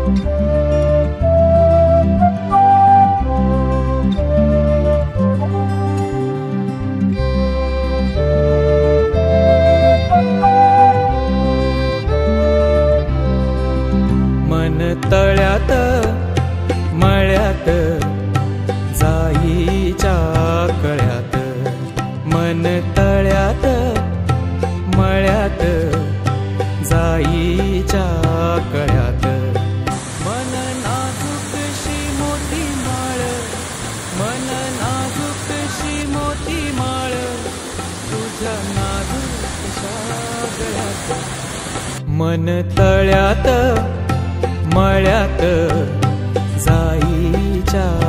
मन तळ्यात मळ्यात जाईच्या कळ्यात, मन तळ्यात मळ्यात जाईच्या कळ्यात, मन नाजूकशी मोती माळ, मन नाजूकशी मोती माळ, तुझ्या नाजूकशा गळ्यात, मन तळ्यात मळ्यात जाईच्या